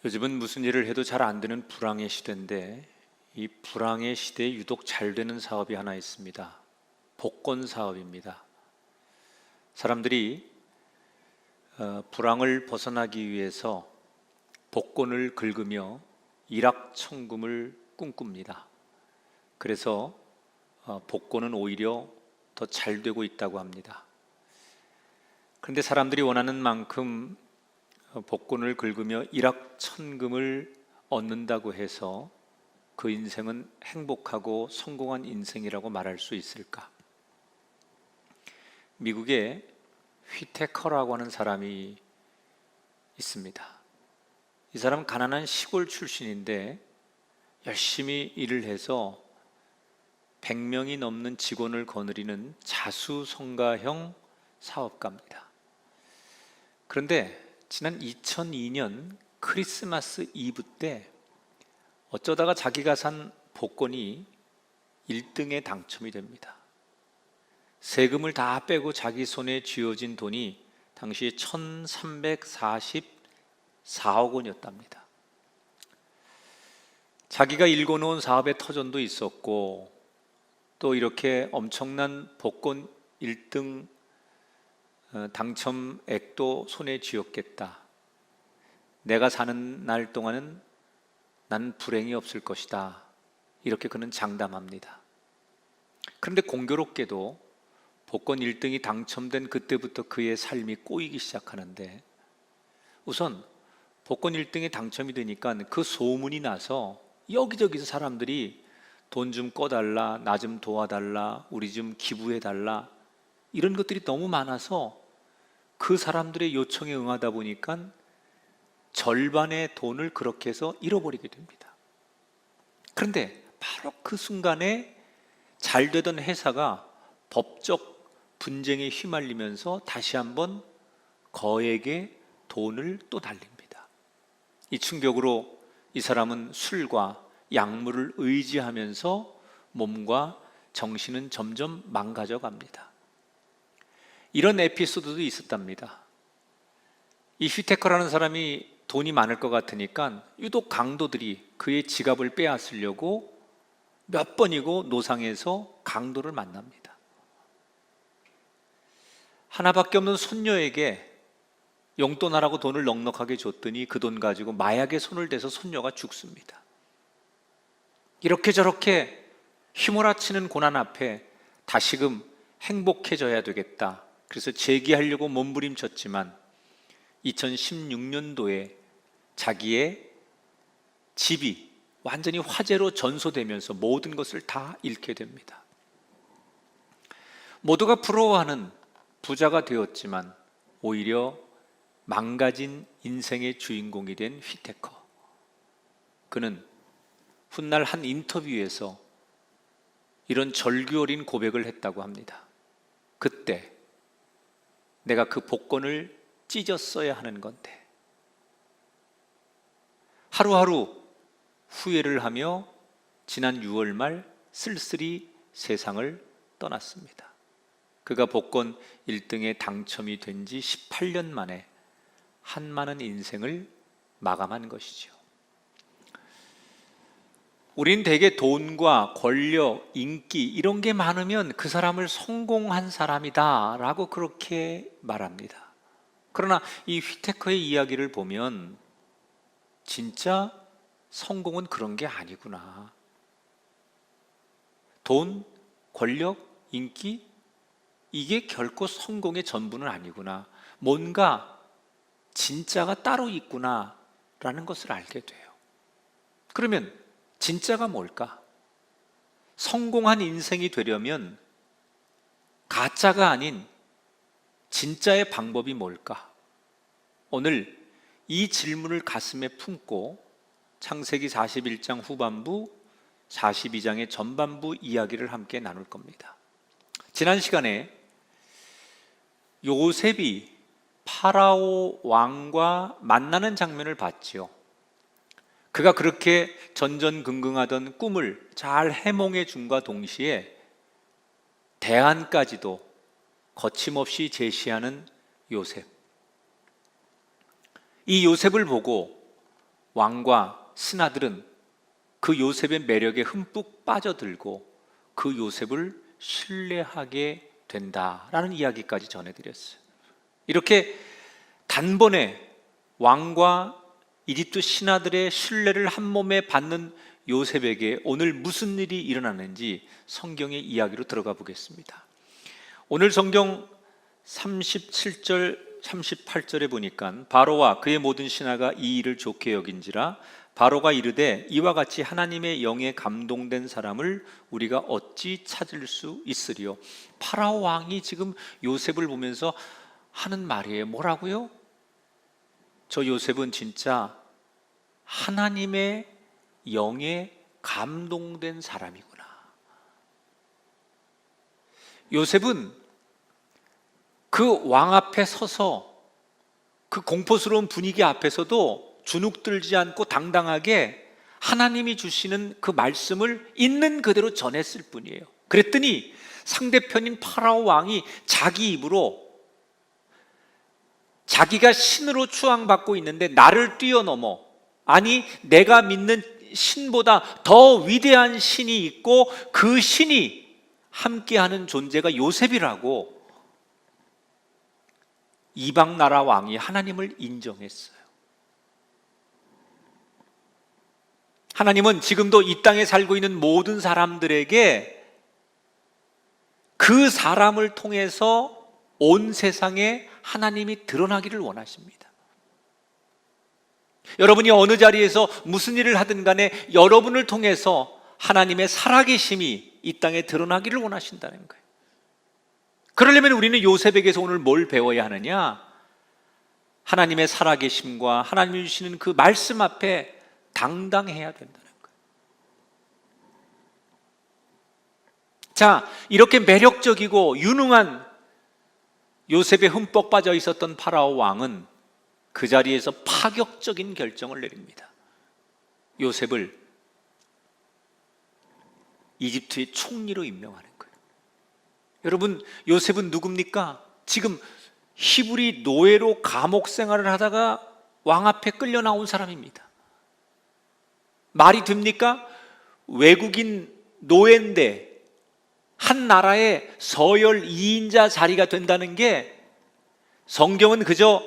요즘은 무슨 일을 해도 잘 안 되는 불황의 시대인데, 이 불황의 시대에 유독 잘 되는 사업이 하나 있습니다. 복권 사업입니다. 사람들이 불황을 벗어나기 위해서 복권을 긁으며 일확천금을 꿈꿉니다. 그래서 복권은 오히려 더 잘 되고 있다고 합니다. 그런데 사람들이 원하는 만큼 복권을 긁으며 일확천금을 얻는다고 해서 그 인생은 행복하고 성공한 인생이라고 말할 수 있을까? 미국에 휘테커라고 하는 사람이 있습니다. 이 사람은 가난한 시골 출신인데 열심히 일을 해서 100명이 넘는 직원을 거느리는 자수성가형 사업가입니다. 그런데 지난 2002년 크리스마스 이브 때 어쩌다가 자기가 산 복권이 1등에 당첨이 됩니다. 세금을 다 빼고 자기 손에 쥐어진 돈이 당시에 1344억 원이었답니다. 자기가 일궈놓은 사업의 터전도 있었고 또 이렇게 엄청난 복권 1등 당첨액도 손에 쥐었겠다. 내가 사는 날 동안은 난 불행이 없을 것이다. 이렇게 그는 장담합니다. 그런데 공교롭게도 복권 1등이 당첨된 그때부터 그의 삶이 꼬이기 시작하는데, 우선 복권 1등이 당첨이 되니까 그 소문이 나서 여기저기서 사람들이 돈 좀 꺼달라, 나 좀 도와달라, 우리 좀 기부해달라, 이런 것들이 너무 많아서 그 사람들의 요청에 응하다 보니까 절반의 돈을 그렇게 해서 잃어버리게 됩니다. 그런데 바로 그 순간에 잘 되던 회사가 법적 분쟁에 휘말리면서 다시 한번 거액의 돈을 또 날립니다. 이 충격으로 이 사람은 술과 약물을 의지하면서 몸과 정신은 점점 망가져 갑니다. 이런 에피소드도 있었답니다. 이 휘테커라는 사람이 돈이 많을 것 같으니까 유독 강도들이 그의 지갑을 빼앗으려고 몇 번이고 노상에서 강도를 만납니다. 하나밖에 없는 손녀에게 용돈하라고 돈을 넉넉하게 줬더니 그 돈 가지고 마약에 손을 대서 손녀가 죽습니다. 이렇게 저렇게 휘몰아치는 고난 앞에 다시금 행복해져야 되겠다. 그래서 재기하려고 몸부림쳤지만 2016년도에 자기의 집이 완전히 화재로 전소되면서 모든 것을 다 잃게 됩니다. 모두가 부러워하는 부자가 되었지만 오히려 망가진 인생의 주인공이 된 휘테커. 그는 훗날 한 인터뷰에서 이런 절규 어린 고백을 했다고 합니다. 그때 내가 그 복권을 찢었어야 하는 건데, 하루하루 후회를 하며 지난 6월 말 쓸쓸히 세상을 떠났습니다. 그가 복권 1등에 당첨이 된 지 18년 만에 한많은 인생을 마감한 것이죠. 우린 대개 돈과 권력, 인기 이런 게 많으면 그 사람을 성공한 사람이다 라고 그렇게 말합니다. 그러나 이 휘테커의 이야기를 보면 진짜 성공은 그런 게 아니구나. 돈, 권력, 인기 이게 결코 성공의 전부는 아니구나. 뭔가 진짜가 따로 있구나 라는 것을 알게 돼요. 그러면 진짜가 뭘까? 성공한 인생이 되려면 가짜가 아닌 진짜의 방법이 뭘까? 오늘 이 질문을 가슴에 품고 창세기 41장 후반부, 42장의 전반부 이야기를 함께 나눌 겁니다. 지난 시간에 요셉이 파라오 왕과 만나는 장면을 봤지요. 그가 그렇게 전전긍긍하던 꿈을 잘 해몽해 줌과 동시에 대안까지도 거침없이 제시하는 요셉. 이 요셉을 보고 왕과 신하들은 그 요셉의 매력에 흠뻑 빠져들고 그 요셉을 신뢰하게 된다라는 이야기까지 전해드렸어요. 이렇게 단번에 왕과 이집트 신하들의 신뢰를 한 몸에 받는 요셉에게 오늘 무슨 일이 일어나는지 성경의 이야기로 들어가 보겠습니다. 오늘 성경 37절 38절에 보니까 바로와 그의 모든 신하가 이 일을 좋게 여긴지라 바로가 이르되 이와 같이 하나님의 영에 감동된 사람을 우리가 어찌 찾을 수 있으리요. 파라오 왕이 지금 요셉을 보면서 하는 말이에요. 뭐라고요? 저 요셉은 진짜 하나님의 영에 감동된 사람이구나. 요셉은 그 왕 앞에 서서 그 공포스러운 분위기 앞에서도 주눅들지 않고 당당하게 하나님이 주시는 그 말씀을 있는 그대로 전했을 뿐이에요. 그랬더니 상대편인 파라오 왕이 자기 입으로 자기가 신으로 추앙받고 있는데 나를 뛰어넘어, 아니 내가 믿는 신보다 더 위대한 신이 있고 그 신이 함께하는 존재가 요셉이라고 이방 나라 왕이 하나님을 인정했어요. 하나님은 지금도 이 땅에 살고 있는 모든 사람들에게 그 사람을 통해서 온 세상에 하나님이 드러나기를 원하십니다. 여러분이 어느 자리에서 무슨 일을 하든 간에 여러분을 통해서 하나님의 살아계심이 이 땅에 드러나기를 원하신다는 거예요. 그러려면 우리는 요셉에게서 오늘 뭘 배워야 하느냐? 하나님의 살아계심과 하나님이 주시는 그 말씀 앞에 당당해야 된다는 거예요. 자, 이렇게 매력적이고 유능한 요셉에 흠뻑 빠져 있었던 파라오 왕은 그 자리에서 파격적인 결정을 내립니다. 요셉을 이집트의 총리로 임명하는 거예요. 여러분, 요셉은 누굽니까? 지금 히브리 노예로 감옥 생활을 하다가 왕 앞에 끌려 나온 사람입니다. 말이 됩니까? 외국인 노예인데 한 나라의 서열 2인자 자리가 된다는 게, 성경은 그저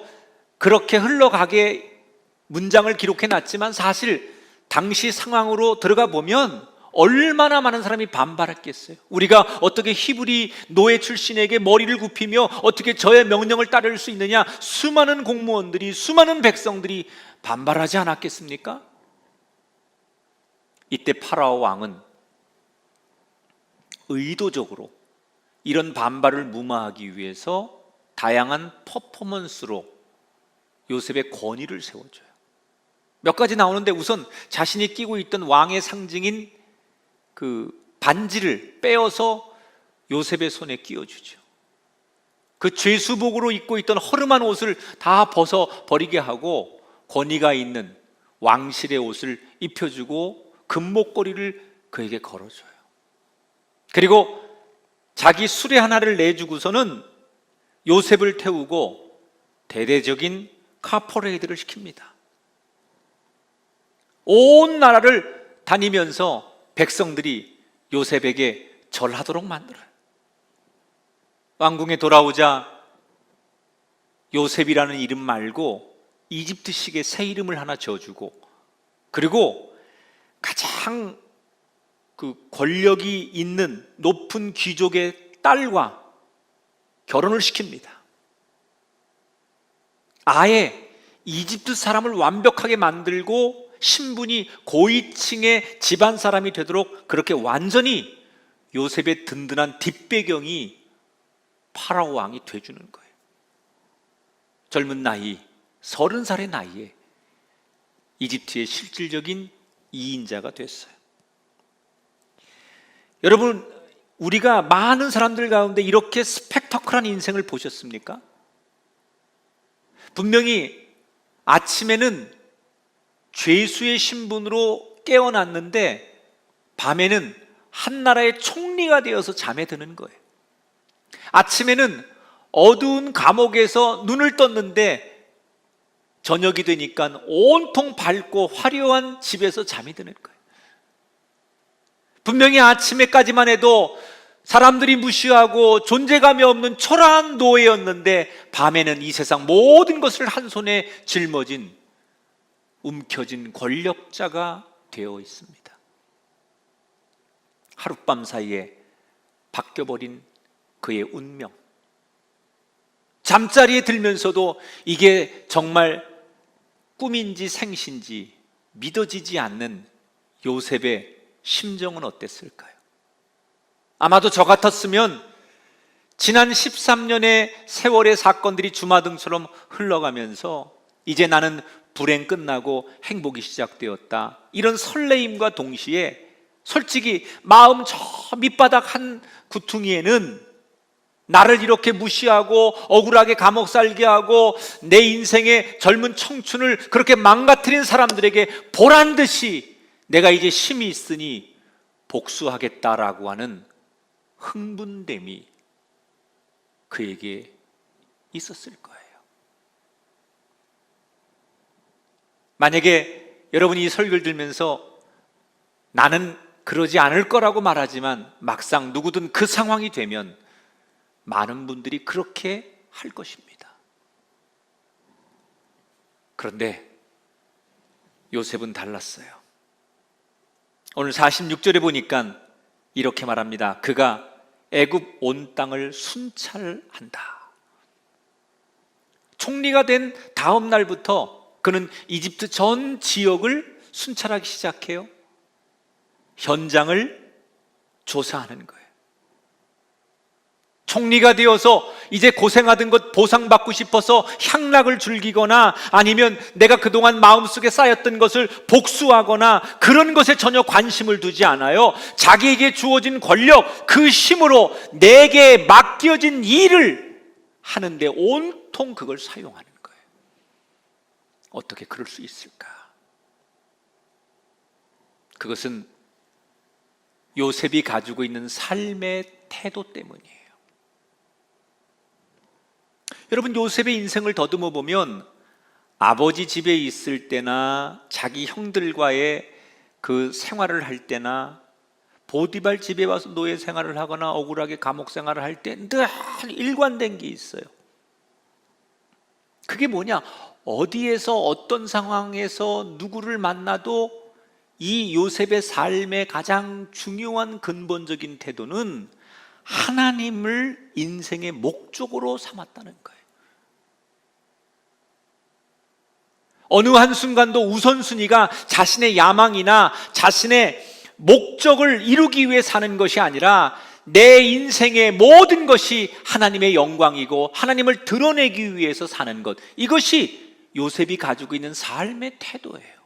그렇게 흘러가게 문장을 기록해 놨지만 사실 당시 상황으로 들어가 보면 얼마나 많은 사람이 반발했겠어요. 우리가 어떻게 히브리 노예 출신에게 머리를 굽히며 어떻게 저의 명령을 따를 수 있느냐, 수많은 공무원들이, 수많은 백성들이 반발하지 않았겠습니까? 이때 파라오 왕은 의도적으로 이런 반발을 무마하기 위해서 다양한 퍼포먼스로 요셉의 권위를 세워줘요. 몇 가지 나오는데, 우선 자신이 끼고 있던 왕의 상징인 그 반지를 빼어서 요셉의 손에 끼워주죠. 그 죄수복으로 입고 있던 허름한 옷을 다 벗어 버리게 하고 권위가 있는 왕실의 옷을 입혀주고 금목걸이를 그에게 걸어줘요. 그리고 자기 수레 하나를 내주고서는 요셉을 태우고 대대적인 카퍼레이드를 시킵니다. 온 나라를 다니면서 백성들이 요셉에게 절하도록 만들어요. 왕궁에 돌아오자 요셉이라는 이름 말고 이집트식의 새 이름을 하나 지어주고, 그리고 가장 그 권력이 있는 높은 귀족의 딸과 결혼을 시킵니다. 아예 이집트 사람을 완벽하게 만들고 신분이 고위층의 집안 사람이 되도록 그렇게 완전히 요셉의 든든한 뒷배경이 파라오 왕이 돼주는 거예요. 젊은 나이, 30살의 나이에 이집트의 실질적인 2인자가 됐어요. 여러분, 우리가 많은 사람들 가운데 이렇게 스펙터클한 인생을 보셨습니까? 분명히 아침에는 죄수의 신분으로 깨어났는데 밤에는 한 나라의 총리가 되어서 잠에 드는 거예요. 아침에는 어두운 감옥에서 눈을 떴는데 저녁이 되니까 온통 밝고 화려한 집에서 잠이 드는 거예요. 분명히 아침에까지만 해도 사람들이 무시하고 존재감이 없는 초라한 노예였는데 밤에는 이 세상 모든 것을 한 손에 짊어진 움켜진 권력자가 되어 있습니다. 하룻밤 사이에 바뀌어버린 그의 운명. 잠자리에 들면서도 이게 정말 꿈인지 생신지 믿어지지 않는 요셉의 심정은 어땠을까요? 아마도 저 같았으면 지난 13년의 세월의 사건들이 주마등처럼 흘러가면서 이제 나는 불행 끝나고 행복이 시작되었다, 이런 설레임과 동시에 솔직히 마음 저 밑바닥 한 구퉁이에는 나를 이렇게 무시하고 억울하게 감옥 살게 하고 내 인생의 젊은 청춘을 그렇게 망가뜨린 사람들에게 보란듯이 내가 이제 힘이 있으니 복수하겠다라고 하는 흥분됨이 그에게 있었을 거예요. 만약에 여러분이 이 설교를 들으면서 나는 그러지 않을 거라고 말하지만 막상 누구든 그 상황이 되면 많은 분들이 그렇게 할 것입니다. 그런데 요셉은 달랐어요. 오늘 46절에 보니까 이렇게 말합니다. 그가 애굽 온 땅을 순찰한다. 총리가 된 다음 날부터 그는 이집트 전 지역을 순찰하기 시작해요. 현장을 조사하는 거예요. 총리가 되어서 이제 고생하던 것 보상받고 싶어서 향락을 즐기거나 아니면 내가 그동안 마음속에 쌓였던 것을 복수하거나 그런 것에 전혀 관심을 두지 않아요. 자기에게 주어진 권력, 그 힘으로 내게 맡겨진 일을 하는데 온통 그걸 사용하는 거예요. 어떻게 그럴 수 있을까? 그것은 요셉이 가지고 있는 삶의 태도 때문이에요. 여러분, 요셉의 인생을 더듬어 보면 아버지 집에 있을 때나 자기 형들과의 그 생활을 할 때나 보디발 집에 와서 노예 생활을 하거나 억울하게 감옥 생활을 할 때 늘 일관된 게 있어요. 그게 뭐냐? 어디에서 어떤 상황에서 누구를 만나도 이 요셉의 삶의 가장 중요한 근본적인 태도는 하나님을 인생의 목적으로 삼았다는 거예요. 어느 한순간도 우선순위가 자신의 야망이나 자신의 목적을 이루기 위해 사는 것이 아니라 내 인생의 모든 것이 하나님의 영광이고 하나님을 드러내기 위해서 사는 것, 이것이 요셉이 가지고 있는 삶의 태도예요.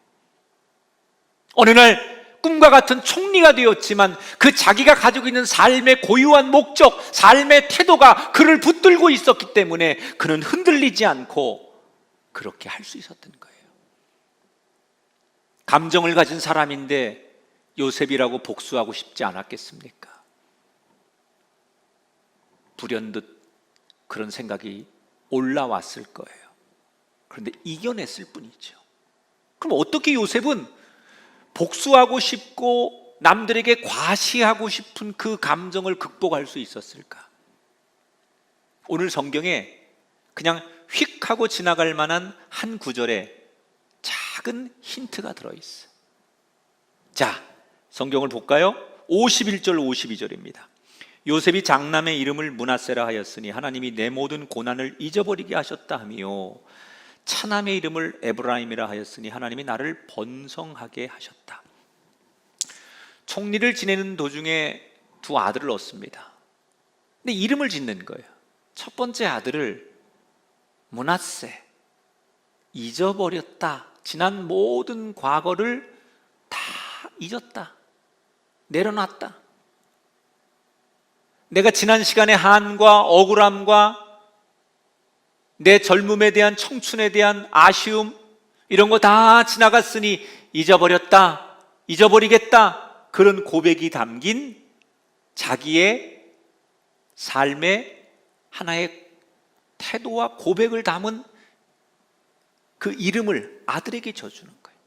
어느 날 꿈과 같은 총리가 되었지만 그 자기가 가지고 있는 삶의 고유한 목적, 삶의 태도가 그를 붙들고 있었기 때문에 그는 흔들리지 않고 그렇게 할 수 있었던 거예요. 감정을 가진 사람인데 요셉이라고 복수하고 싶지 않았겠습니까? 불현듯 그런 생각이 올라왔을 거예요. 그런데 이겨냈을 뿐이죠. 그럼 어떻게 요셉은 복수하고 싶고 남들에게 과시하고 싶은 그 감정을 극복할 수 있었을까? 오늘 성경에 그냥 휙 하고 지나갈 만한 한 구절에 작은 힌트가 들어있어요. 자, 성경을 볼까요? 51절 52절입니다. 요셉이 장남의 이름을 므낫세라 하였으니 하나님이 내 모든 고난을 잊어버리게 하셨다 하며 차남의 이름을 에브라임이라 하였으니 하나님이 나를 번성하게 하셨다. 총리를 지내는 도중에 두 아들을 얻습니다. 근데 이름을 짓는 거예요. 첫 번째 아들을 므낫세, 잊어버렸다. 지난 모든 과거를 다 잊었다. 내려놨다. 내가 지난 시간의 한과 억울함과 내 젊음에 대한, 청춘에 대한 아쉬움, 이런 거 다 지나갔으니 잊어버렸다, 잊어버리겠다, 그런 고백이 담긴 자기의 삶의 하나의 태도와 고백을 담은 그 이름을 아들에게 줘주는 거예요.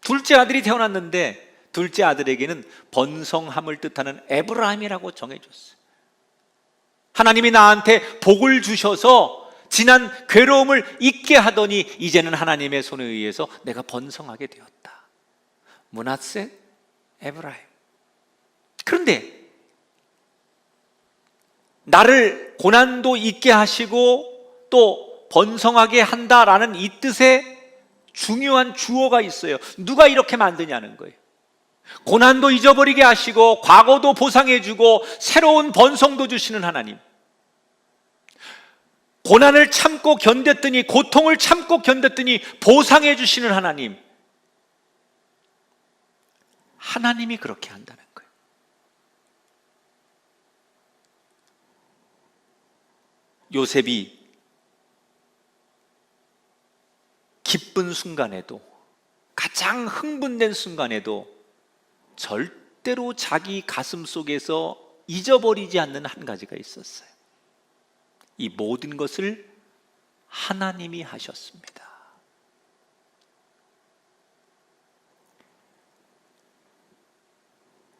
둘째 아들이 태어났는데 둘째 아들에게는 번성함을 뜻하는 에브라임이라고 정해줬어요. 하나님이 나한테 복을 주셔서 지난 괴로움을 잊게 하더니 이제는 하나님의 손에 의해서 내가 번성하게 되었다. 므낫세, 에브라임. 그런데 나를 고난도 잊게 하시고 또 번성하게 한다라는 이 뜻에 중요한 주어가 있어요. 누가 이렇게 만드냐는 거예요. 고난도 잊어버리게 하시고 과거도 보상해주고 새로운 번성도 주시는 하나님, 고난을 참고 견뎠더니, 고통을 참고 견뎠더니 보상해 주시는 하나님, 하나님이 그렇게 한다는 거예요. 요셉이 기쁜 순간에도, 가장 흥분된 순간에도 절대로 자기 가슴 속에서 잊어버리지 않는 한 가지가 있었어요. 이 모든 것을 하나님이 하셨습니다.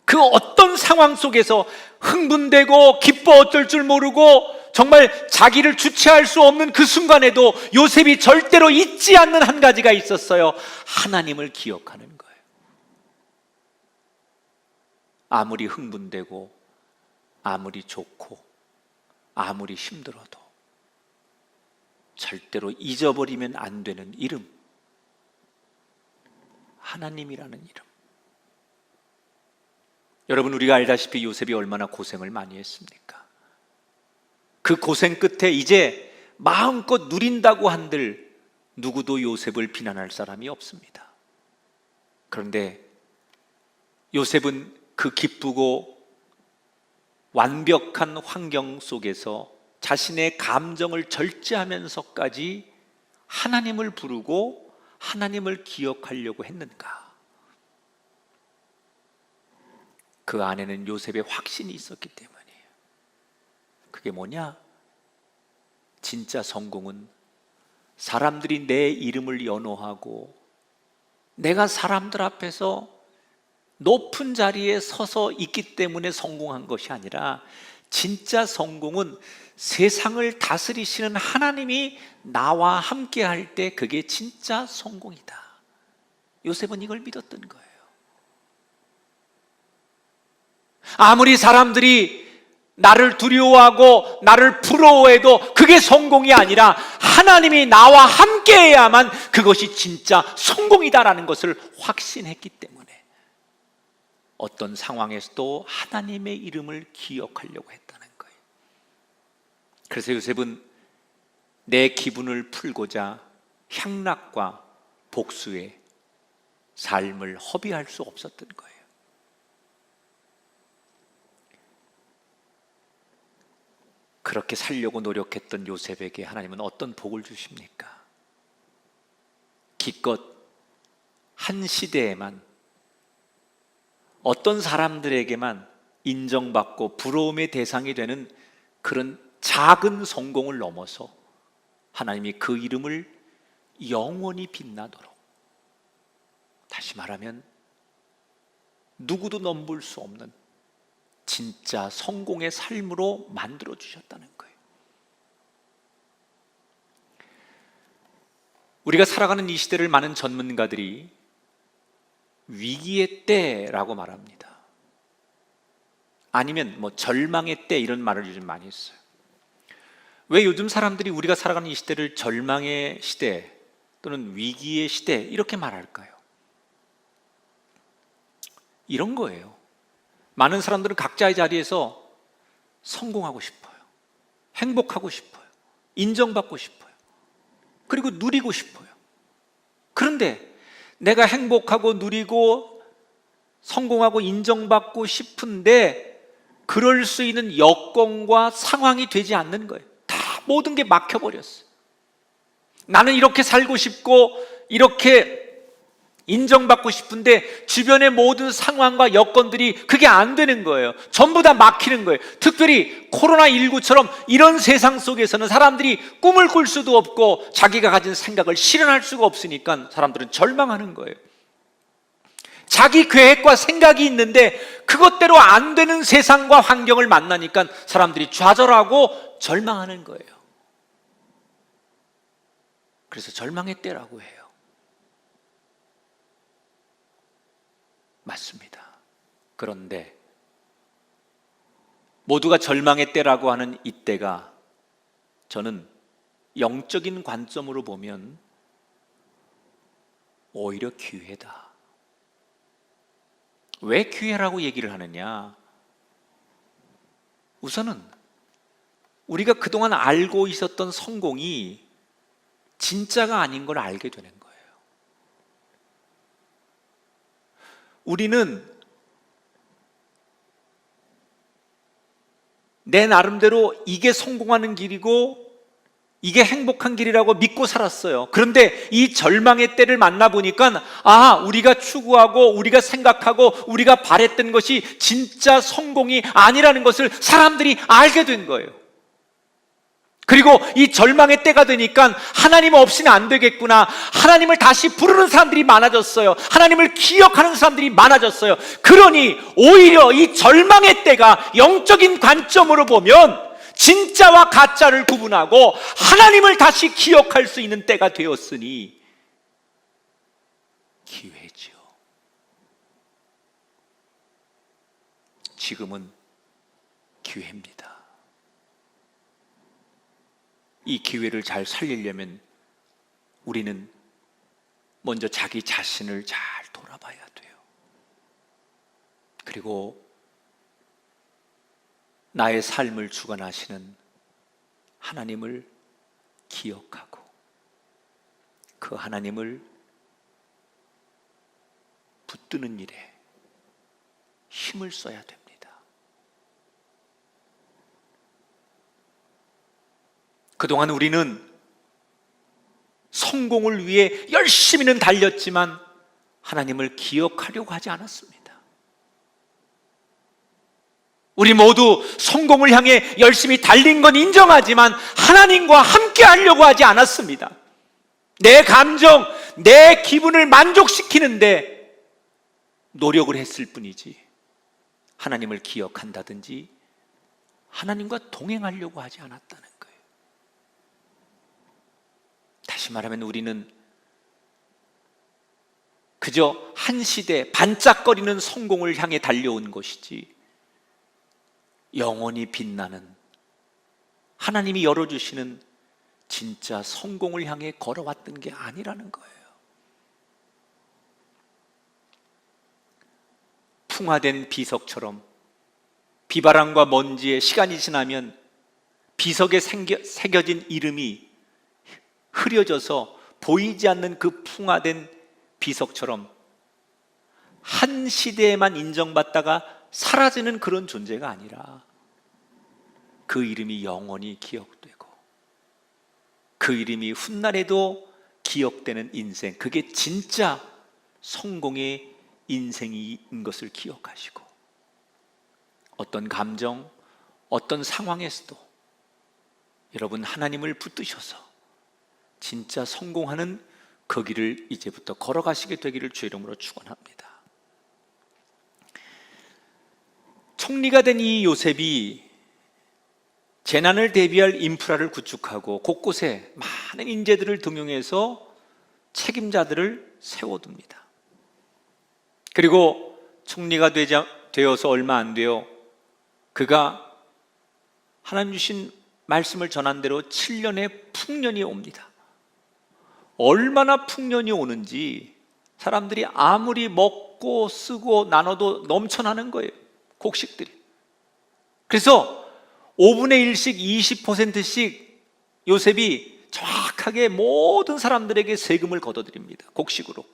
그 어떤 상황 속에서 흥분되고 기뻐 어쩔 줄 모르고 정말 자기를 주체할 수 없는 그 순간에도 요셉이 절대로 잊지 않는 한 가지가 있었어요. 하나님을 기억하는 거예요. 아무리 흥분되고 아무리 좋고 아무리 힘들어도 절대로 잊어버리면 안 되는 이름, 하나님이라는 이름. 여러분, 우리가 알다시피 요셉이 얼마나 고생을 많이 했습니까? 그 고생 끝에 이제 마음껏 누린다고 한들 누구도 요셉을 비난할 사람이 없습니다. 그런데 요셉은 그 기쁘고 완벽한 환경 속에서 자신의 감정을 절제하면서까지 하나님을 부르고 하나님을 기억하려고 했는가? 그 안에는 요셉의 확신이 있었기 때문이에요. 그게 뭐냐? 진짜 성공은 사람들이 내 이름을 연호하고 내가 사람들 앞에서 높은 자리에 서서 있기 때문에 성공한 것이 아니라, 진짜 성공은 세상을 다스리시는 하나님이 나와 함께 할 때 그게 진짜 성공이다. 요셉은 이걸 믿었던 거예요. 아무리 사람들이 나를 두려워하고 나를 부러워해도 그게 성공이 아니라 하나님이 나와 함께해야만 그것이 진짜 성공이다라는 것을 확신했기 때문에 어떤 상황에서도 하나님의 이름을 기억하려고 했다는 거예요. 그래서 요셉은 내 기분을 풀고자 향락과 복수의 삶을 허비할 수 없었던 거예요. 그렇게 살려고 노력했던 요셉에게 하나님은 어떤 복을 주십니까? 기껏 한 시대에만 어떤 사람들에게만 인정받고 부러움의 대상이 되는 그런 작은 성공을 넘어서 하나님이 그 이름을 영원히 빛나도록, 다시 말하면 누구도 넘볼 수 없는 진짜 성공의 삶으로 만들어 주셨다는 거예요. 우리가 살아가는 이 시대를 많은 전문가들이 위기의 때라고 말합니다. 아니면 절망의 때, 이런 말을 요즘 많이 했어요. 왜 요즘 사람들이 우리가 살아가는 이 시대를 절망의 시대 또는 위기의 시대 이렇게 말할까요? 이런 거예요. 많은 사람들은 각자의 자리에서 성공하고 싶어요. 행복하고 싶어요. 인정받고 싶어요. 그리고 누리고 싶어요. 그런데 내가 행복하고 누리고 성공하고 인정받고 싶은데 그럴 수 있는 여건과 상황이 되지 않는 거예요. 다 모든 게 막혀버렸어요. 나는 이렇게 살고 싶고 이렇게 인정받고 싶은데 주변의 모든 상황과 여건들이 그게 안 되는 거예요. 전부 다 막히는 거예요. 특별히 코로나19처럼 이런 세상 속에서는 사람들이 꿈을 꿀 수도 없고 자기가 가진 생각을 실현할 수가 없으니까 사람들은 절망하는 거예요. 자기 계획과 생각이 있는데 그것대로 안 되는 세상과 환경을 만나니까 사람들이 좌절하고 절망하는 거예요. 그래서 절망의 때라고 해요. 맞습니다. 그런데 모두가 절망의 때라고 하는 이때가 저는 영적인 관점으로 보면 오히려 기회다. 왜 기회라고 얘기를 하느냐? 우선은 우리가 그동안 알고 있었던 성공이 진짜가 아닌 걸 알게 되는 거예요. 우리는 내 나름대로 이게 성공하는 길이고 이게 행복한 길이라고 믿고 살았어요. 그런데 이 절망의 때를 만나보니까 우리가 추구하고 우리가 생각하고 우리가 바랬던 것이 진짜 성공이 아니라는 것을 사람들이 알게 된 거예요. 그리고 이 절망의 때가 되니까 하나님 없이는 안 되겠구나, 하나님을 다시 부르는 사람들이 많아졌어요. 하나님을 기억하는 사람들이 많아졌어요. 그러니 오히려 이 절망의 때가 영적인 관점으로 보면 진짜와 가짜를 구분하고 하나님을 다시 기억할 수 있는 때가 되었으니 기회죠. 지금은 기회입니다. 이 기회를 잘 살리려면 우리는 먼저 자기 자신을 잘 돌아봐야 돼요. 그리고 나의 삶을 주관하시는 하나님을 기억하고 그 하나님을 붙드는 일에 힘을 써야 됩니다. 그동안 우리는 성공을 위해 열심히는 달렸지만 하나님을 기억하려고 하지 않았습니다. 우리 모두 성공을 향해 열심히 달린 건 인정하지만 하나님과 함께 하려고 하지 않았습니다. 내 감정, 내 기분을 만족시키는데 노력을 했을 뿐이지 하나님을 기억한다든지 하나님과 동행하려고 하지 않았다는 거예요. 다시 말하면 우리는 그저 한 시대 반짝거리는 성공을 향해 달려온 것이지 영원히 빛나는 하나님이 열어주시는 진짜 성공을 향해 걸어왔던 게 아니라는 거예요. 풍화된 비석처럼 비바람과 먼지에 시간이 지나면 비석에 새겨진 이름이 흐려져서 보이지 않는 그 풍화된 비석처럼 한 시대에만 인정받다가 사라지는 그런 존재가 아니라 그 이름이 영원히 기억되고 그 이름이 훗날에도 기억되는 인생, 그게 진짜 성공의 인생인 것을 기억하시고 어떤 감정, 어떤 상황에서도 여러분 하나님을 붙드셔서 진짜 성공하는 그 길을 이제부터 걸어가시게 되기를 주의 이름으로 축원합니다. 총리가 된 이 요셉이 재난을 대비할 인프라를 구축하고 곳곳에 많은 인재들을 등용해서 책임자들을 세워둡니다. 그리고 총리가 되어서 얼마 안 돼요. 그가 하나님 주신 말씀을 전한 대로 7년의 풍년이 옵니다. 얼마나 풍년이 오는지 사람들이 아무리 먹고 쓰고 나눠도 넘쳐나는 거예요. 곡식들이. 그래서 5분의 1씩 20%씩 요셉이 정확하게 모든 사람들에게 세금을 걷어들입니다. 곡식으로.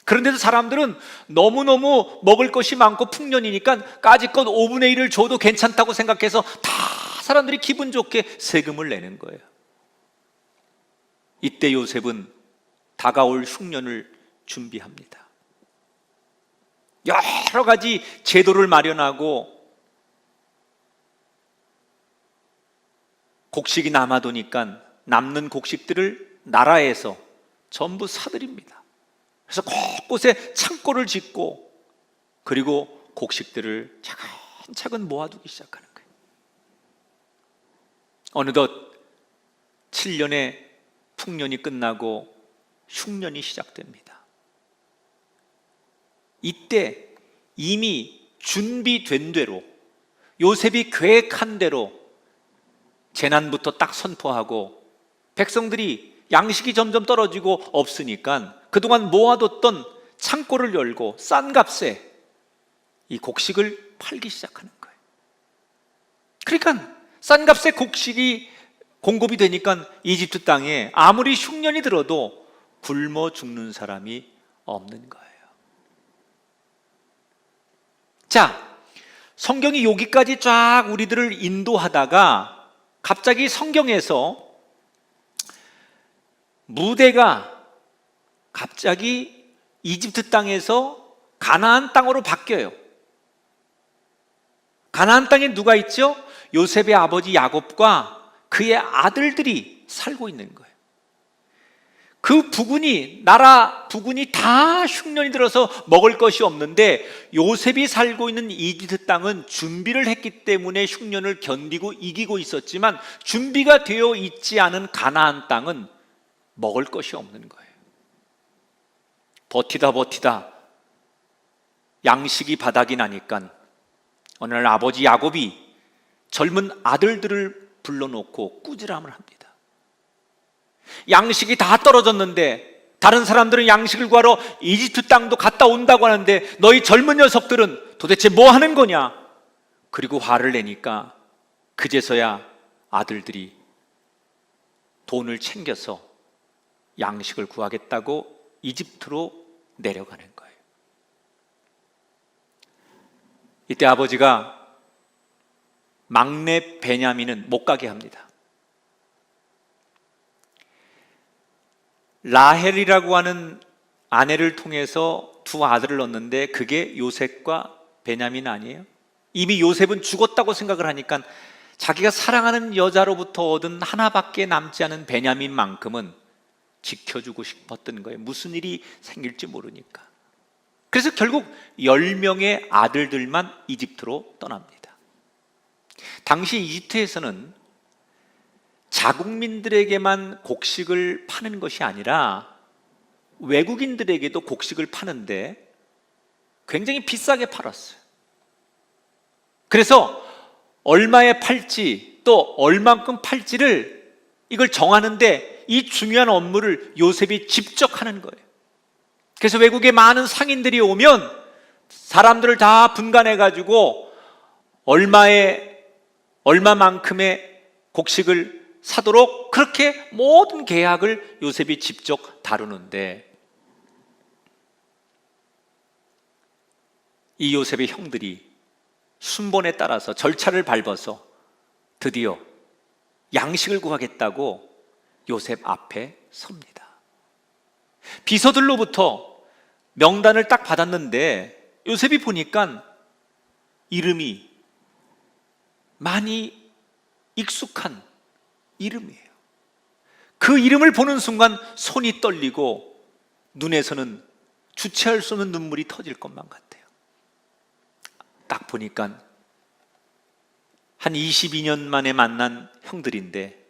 그런데도 사람들은 너무너무 먹을 것이 많고 풍년이니까 까짓것 5분의 1을 줘도 괜찮다고 생각해서 다 사람들이 기분 좋게 세금을 내는 거예요. 이때 요셉은 다가올 흉년을 준비합니다. 여러 가지 제도를 마련하고 곡식이 남아도니까 남는 곡식들을 나라에서 전부 사들입니다. 그래서 곳곳에 창고를 짓고 그리고 곡식들을 차근차근 모아두기 시작하는 거예요. 어느덧 7년의 풍년이 끝나고 흉년이 시작됩니다. 이때 이미 준비된 대로 요셉이 계획한 대로 재난부터 딱 선포하고 백성들이 양식이 점점 떨어지고 없으니까 그동안 모아뒀던 창고를 열고 싼 값에 이 곡식을 팔기 시작하는 거예요. 그러니까 싼 값에 곡식이 공급이 되니까 이집트 땅에 아무리 흉년이 들어도 굶어 죽는 사람이 없는 거예요. 자, 성경이 여기까지 쫙 우리들을 인도하다가 갑자기 성경에서 무대가 갑자기 이집트 땅에서 가나안 땅으로 바뀌어요. 가나안 땅에 누가 있죠? 요셉의 아버지 야곱과 그의 아들들이 살고 있는 거예요. 그 나라 부근이 다 흉년이 들어서 먹을 것이 없는데 요셉이 살고 있는 이집트 땅은 준비를 했기 때문에 흉년을 견디고 이기고 있었지만 준비가 되어 있지 않은 가나안 땅은 먹을 것이 없는 거예요. 버티다 양식이 바닥이 나니까 어느 날 아버지 야곱이 젊은 아들들을 불러놓고 꾸지람을 합니다. 양식이 다 떨어졌는데 다른 사람들은 양식을 구하러 이집트 땅도 갔다 온다고 하는데 너희 젊은 녀석들은 도대체 뭐 하는 거냐? 그리고 화를 내니까 그제서야 아들들이 돈을 챙겨서 양식을 구하겠다고 이집트로 내려가는 거예요. 이때 아버지가 막내 베냐민은 못 가게 합니다. 라헬이라고 하는 아내를 통해서 두 아들을 얻는데 그게 요셉과 베냐민 아니에요? 이미 요셉은 죽었다고 생각을 하니까 자기가 사랑하는 여자로부터 얻은 하나밖에 남지 않은 베냐민만큼은 지켜주고 싶었던 거예요. 무슨 일이 생길지 모르니까. 그래서 결국 10명의 아들들만 이집트로 떠납니다. 당시 이집트에서는 자국민들에게만 곡식을 파는 것이 아니라 외국인들에게도 곡식을 파는데 굉장히 비싸게 팔았어요. 그래서 얼마에 팔지 또 얼만큼 팔지를 이걸 정하는데 이 중요한 업무를 요셉이 직접 하는 거예요. 그래서 외국에 많은 상인들이 오면 사람들을 다 분간해가지고 얼마만큼의 곡식을 사도록 그렇게 모든 계약을 요셉이 직접 다루는데 이 요셉의 형들이 순번에 따라서 절차를 밟아서 드디어 양식을 구하겠다고 요셉 앞에 섭니다. 비서들로부터 명단을 딱 받았는데 요셉이 보니까 이름이 많이 익숙한 이름이에요. 그 이름을 보는 순간 손이 떨리고 눈에서는 주체할 수 없는 눈물이 터질 것만 같아요. 딱 보니까 한 22년 만에 만난 형들인데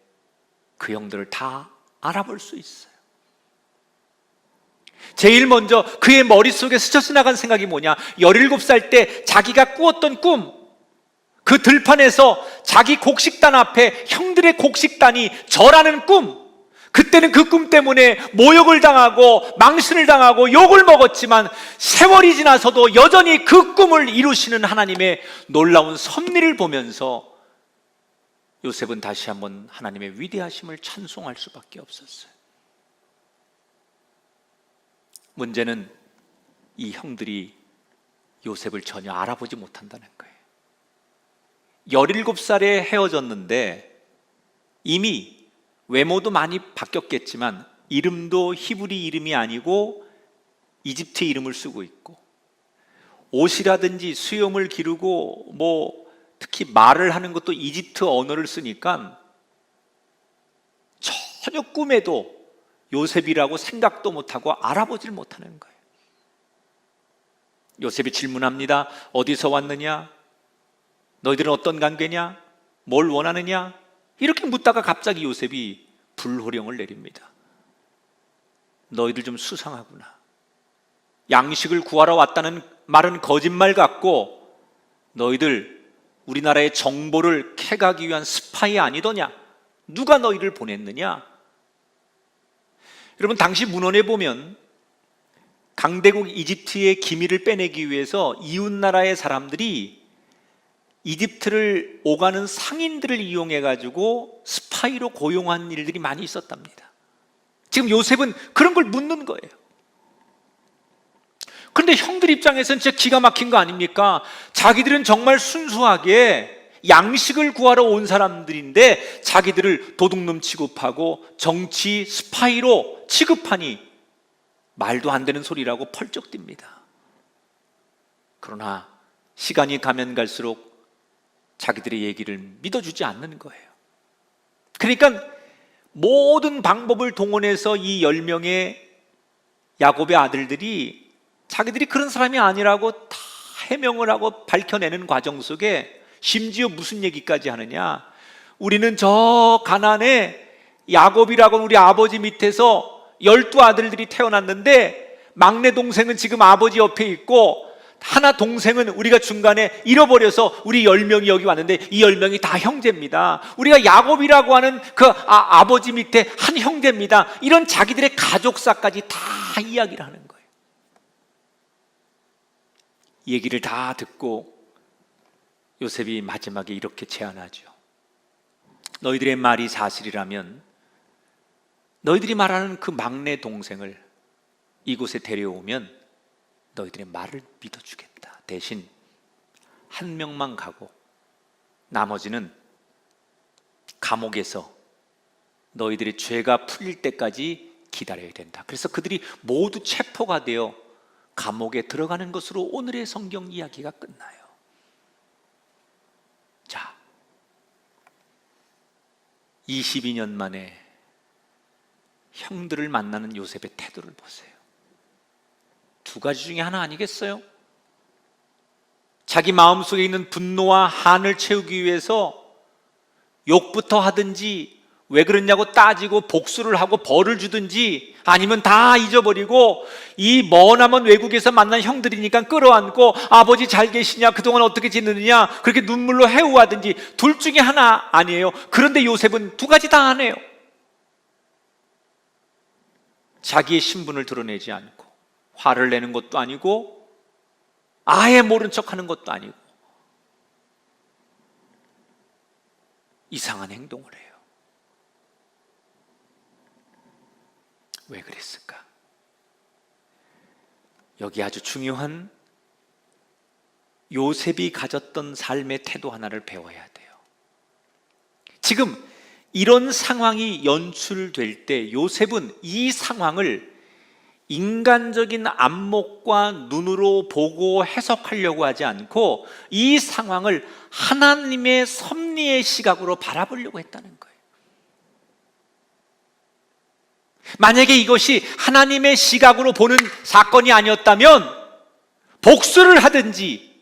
그 형들을 다 알아볼 수 있어요. 제일 먼저 그의 머릿속에 스쳐 지나간 생각이 뭐냐? 17살 때 자기가 꾸었던 꿈, 그 들판에서 자기 곡식단 앞에 형들의 곡식단이 절하는 꿈, 그때는 그 꿈 때문에 모욕을 당하고 망신을 당하고 욕을 먹었지만 세월이 지나서도 여전히 그 꿈을 이루시는 하나님의 놀라운 섭리를 보면서 요셉은 다시 한번 하나님의 위대하심을 찬송할 수밖에 없었어요. 문제는 이 형들이 요셉을 전혀 알아보지 못한다는 거예요. 17살에 헤어졌는데 이미 외모도 많이 바뀌었겠지만 이름도 히브리 이름이 아니고 이집트의 이름을 쓰고 있고, 옷이라든지 수염을 기르고 특히 말을 하는 것도 이집트 언어를 쓰니까 전혀 꿈에도 요셉이라고 생각도 못하고 알아보질 못하는 거예요. 요셉이 질문합니다. 어디서 왔느냐? 너희들은 어떤 관계냐? 뭘 원하느냐? 이렇게 묻다가 갑자기 요셉이 불호령을 내립니다. 너희들 좀 수상하구나. 양식을 구하러 왔다는 말은 거짓말 같고, 너희들 우리나라의 정보를 캐가기 위한 스파이 아니더냐? 누가 너희를 보냈느냐? 여러분, 당시 문헌에 보면 강대국 이집트의 기밀을 빼내기 위해서 이웃나라의 사람들이 이집트를 오가는 상인들을 이용해 가지고 스파이로 고용한 일들이 많이 있었답니다. 지금 요셉은 그런 걸 묻는 거예요. 그런데 형들 입장에서는 진짜 기가 막힌 거 아닙니까? 자기들은 정말 순수하게 양식을 구하러 온 사람들인데 자기들을 도둑놈 취급하고 정치 스파이로 취급하니 말도 안 되는 소리라고 펄쩍 뜁니다. 그러나 시간이 가면 갈수록 자기들의 얘기를 믿어주지 않는 거예요. 그러니까 모든 방법을 동원해서 이 10명의 야곱의 아들들이 자기들이 그런 사람이 아니라고 다 해명을 하고 밝혀내는 과정 속에 심지어 무슨 얘기까지 하느냐? 우리는 저 가나안에 야곱이라고 우리 아버지 밑에서 12아들들이 태어났는데 막내 동생은 지금 아버지 옆에 있고 하나 동생은 우리가 중간에 잃어버려서 우리 10명이 여기 왔는데 이 10명이 다 형제입니다. 우리가 야곱이라고 하는 그 아버지 밑에 한 형제입니다. 이런 자기들의 가족사까지 다 이야기를 하는 거예요. 얘기를 다 듣고 요셉이 마지막에 이렇게 제안하죠. 너희들의 말이 사실이라면 너희들이 말하는 그 막내 동생을 이곳에 데려오면 너희들의 말을 믿어주겠다. 대신 한 명만 가고 나머지는 감옥에서 너희들의 죄가 풀릴 때까지 기다려야 된다. 그래서 그들이 모두 체포가 되어 감옥에 들어가는 것으로 오늘의 성경 이야기가 끝나요. 자, 22년 만에 형들을 만나는 요셉의 태도를 보세요. 두 가지 중에 하나 아니겠어요? 자기 마음속에 있는 분노와 한을 채우기 위해서 욕부터 하든지 왜 그러냐고 따지고 복수를 하고 벌을 주든지 아니면 다 잊어버리고 이 머나먼 외국에서 만난 형들이니까 끌어안고 아버지 잘 계시냐, 그동안 어떻게 지내느냐 그렇게 눈물로 해우하든지 둘 중에 하나 아니에요. 그런데 요셉은 두 가지 다 하네요. 자기의 신분을 드러내지 않고 화를 내는 것도 아니고 아예 모른 척하는 것도 아니고 이상한 행동을 해요. 왜 그랬을까? 여기 아주 중요한 요셉이 가졌던 삶의 태도 하나를 배워야 돼요. 지금 이런 상황이 연출될 때 요셉은 이 상황을 인간적인 안목과 눈으로 보고 해석하려고 하지 않고 이 상황을 하나님의 섭리의 시각으로 바라보려고 했다는 거예요. 만약에 이것이 하나님의 시각으로 보는 사건이 아니었다면 복수를 하든지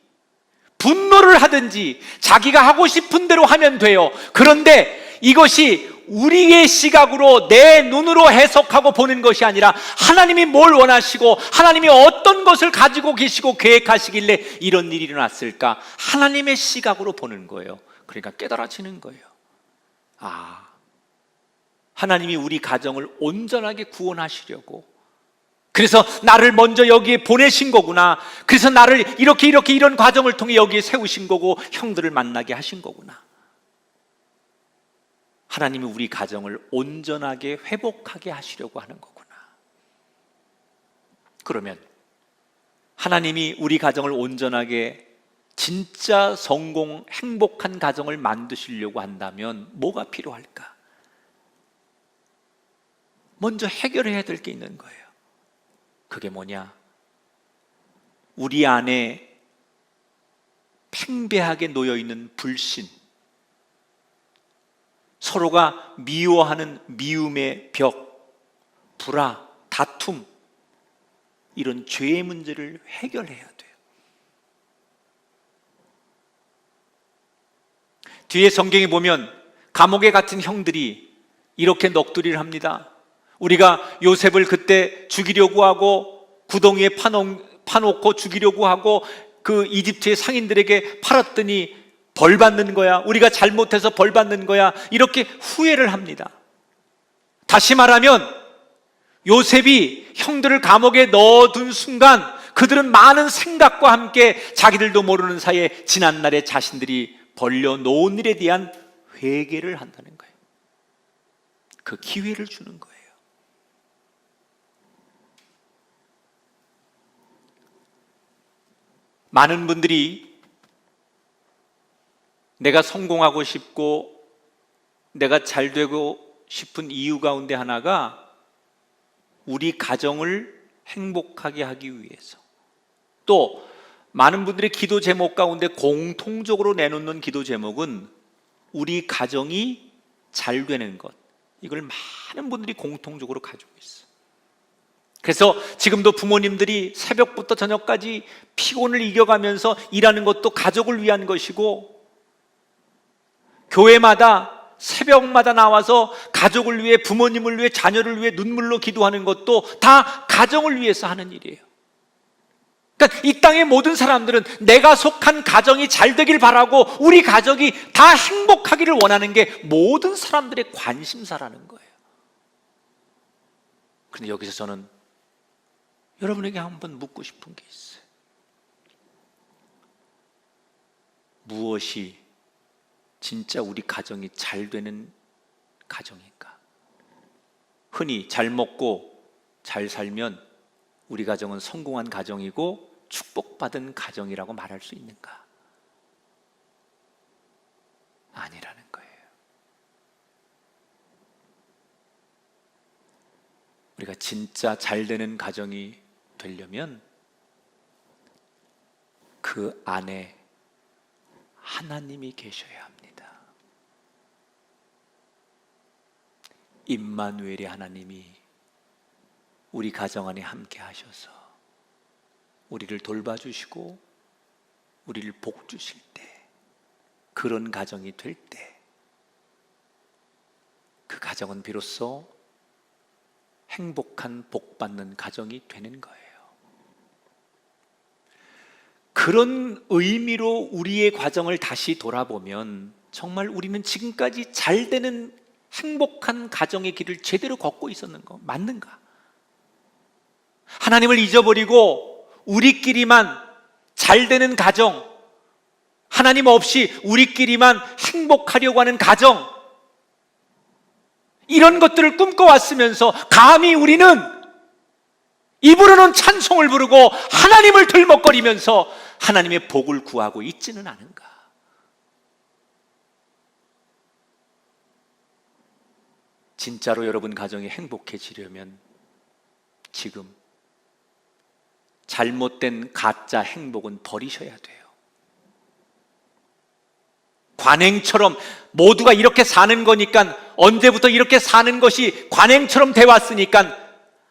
분노를 하든지 자기가 하고 싶은 대로 하면 돼요. 그런데 이것이 우리의 시각으로 내 눈으로 해석하고 보는 것이 아니라 하나님이 뭘 원하시고 하나님이 어떤 것을 가지고 계시고 계획하시길래 이런 일이 일어났을까? 하나님의 시각으로 보는 거예요. 그러니까 깨달아지는 거예요. 하나님이 우리 가정을 온전하게 구원하시려고 그래서 나를 먼저 여기에 보내신 거구나. 그래서 나를 이렇게 이런 과정을 통해 여기에 세우신 거고 형들을 만나게 하신 거구나. 하나님이 우리 가정을 온전하게 회복하게 하시려고 하는 거구나. 그러면 하나님이 우리 가정을 온전하게 진짜 성공, 행복한 가정을 만드시려고 한다면 뭐가 필요할까? 먼저 해결해야 될 게 있는 거예요. 그게 뭐냐? 우리 안에 팽배하게 놓여있는 불신, 서로가 미워하는 미움의 벽, 불화, 다툼, 이런 죄의 문제를 해결해야 돼요. 뒤에 성경에 보면 감옥에 갇힌 형들이 이렇게 넋두리를 합니다. 우리가 요셉을 그때 죽이려고 하고 구덩이에 파놓고 죽이려고 하고 그 이집트의 상인들에게 팔았더니 벌 받는 거야. 우리가 잘못해서 벌 받는 거야. 이렇게 후회를 합니다. 다시 말하면 요셉이 형들을 감옥에 넣어둔 순간 그들은 많은 생각과 함께 자기들도 모르는 사이에 지난날에 자신들이 벌려놓은 일에 대한 회개를 한다는 거예요. 그 기회를 주는 거예요. 많은 분들이 내가 성공하고 싶고 내가 잘 되고 싶은 이유 가운데 하나가 우리 가정을 행복하게 하기 위해서, 또 많은 분들의 기도 제목 가운데 공통적으로 내놓는 기도 제목은 우리 가정이 잘 되는 것, 이걸 많은 분들이 공통적으로 가지고 있어요. 그래서 지금도 부모님들이 새벽부터 저녁까지 피곤을 이겨가면서 일하는 것도 가족을 위한 것이고, 교회마다 새벽마다 나와서 가족을 위해, 부모님을 위해, 자녀를 위해 눈물로 기도하는 것도 다 가정을 위해서 하는 일이에요. 그러니까 이 땅의 모든 사람들은 내가 속한 가정이 잘 되길 바라고 우리 가족이 다 행복하기를 원하는 게 모든 사람들의 관심사라는 거예요. 그런데 여기서 저는 여러분에게 한번 묻고 싶은 게 있어요. 무엇이 진짜 우리 가정이 잘 되는 가정일까? 흔히 잘 먹고 잘 살면 우리 가정은 성공한 가정이고 축복받은 가정이라고 말할 수 있는가? 아니라는 거예요. 우리가 진짜 잘 되는 가정이 되려면 그 안에 하나님이 계셔야 합니다. 임마누엘의 하나님이 우리 가정 안에 함께 하셔서 우리를 돌봐주시고 우리를 복 주실 때, 그런 가정이 될 때 그 가정은 비로소 행복한 복받는 가정이 되는 거예요. 그런 의미로 우리의 과정을 다시 돌아보면 정말 우리는 지금까지 잘 되는 행복한 가정의 길을 제대로 걷고 있었는 거 맞는가? 하나님을 잊어버리고 우리끼리만 잘 되는 가정, 하나님 없이 우리끼리만 행복하려고 하는 가정, 이런 것들을 꿈꿔왔으면서 감히 우리는 입으로는 찬송을 부르고 하나님을 들먹거리면서 하나님의 복을 구하고 있지는 않은가? 진짜로 여러분 가정이 행복해지려면 지금 잘못된 가짜 행복은 버리셔야 돼요. 관행처럼 모두가 이렇게 사는 거니까, 언제부터 이렇게 사는 것이 관행처럼 돼 왔으니까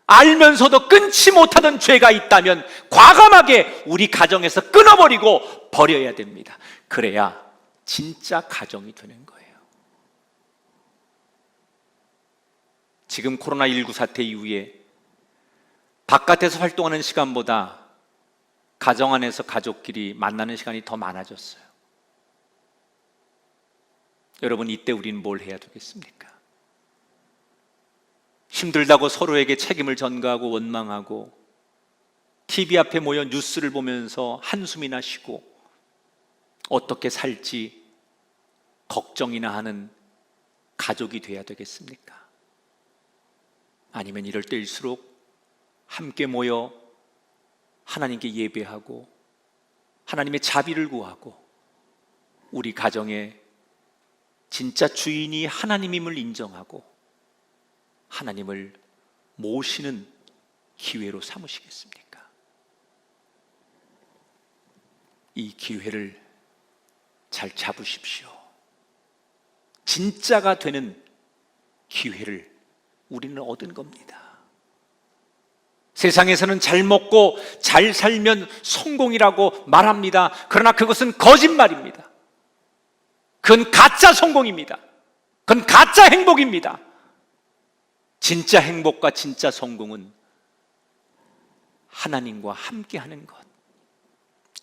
알면서도 끊지 못하던 죄가 있다면 과감하게 우리 가정에서 끊어버리고 버려야 됩니다. 그래야 진짜 가정이 되는 거예요. 지금 코로나19 사태 이후에 바깥에서 활동하는 시간보다 가정 안에서 가족끼리 만나는 시간이 더 많아졌어요. 여러분, 이때 우리는 뭘 해야 되겠습니까? 힘들다고 서로에게 책임을 전가하고 원망하고 TV 앞에 모여 뉴스를 보면서 한숨이나 쉬고 어떻게 살지 걱정이나 하는 가족이 돼야 되겠습니까? 아니면 이럴 때일수록 함께 모여 하나님께 예배하고 하나님의 자비를 구하고 우리 가정의 진짜 주인이 하나님임을 인정하고 하나님을 모시는 기회로 삼으시겠습니까? 이 기회를 잘 잡으십시오. 진짜가 되는 기회를 우리는 얻은 겁니다. 세상에서는 잘 먹고 잘 살면 성공이라고 말합니다. 그러나 그것은 거짓말입니다. 그건 가짜 성공입니다. 그건 가짜 행복입니다. 진짜 행복과 진짜 성공은 하나님과 함께하는 것.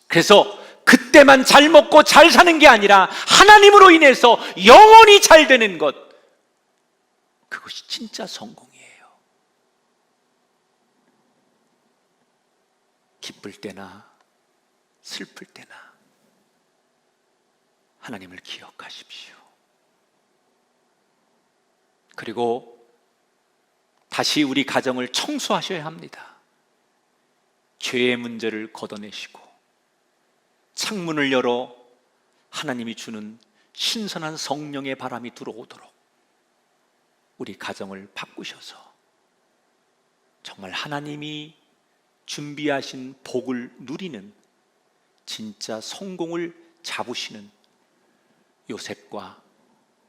그래서 그때만 잘 먹고 잘 사는 게 아니라 하나님으로 인해서 영원히 잘 되는 것, 그것이 진짜 성공이에요. 기쁠 때나 슬플 때나 하나님을 기억하십시오. 그리고 다시 우리 가정을 청소하셔야 합니다. 죄의 문제를 걷어내시고 창문을 열어 하나님이 주는 신선한 성령의 바람이 들어오도록 우리 가정을 바꾸셔서 정말 하나님이 준비하신 복을 누리는 진짜 성공을 잡으시는 요셉과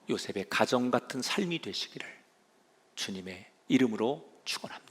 요셉의 가정 같은 삶이 되시기를 주님의 이름으로 축원합니다.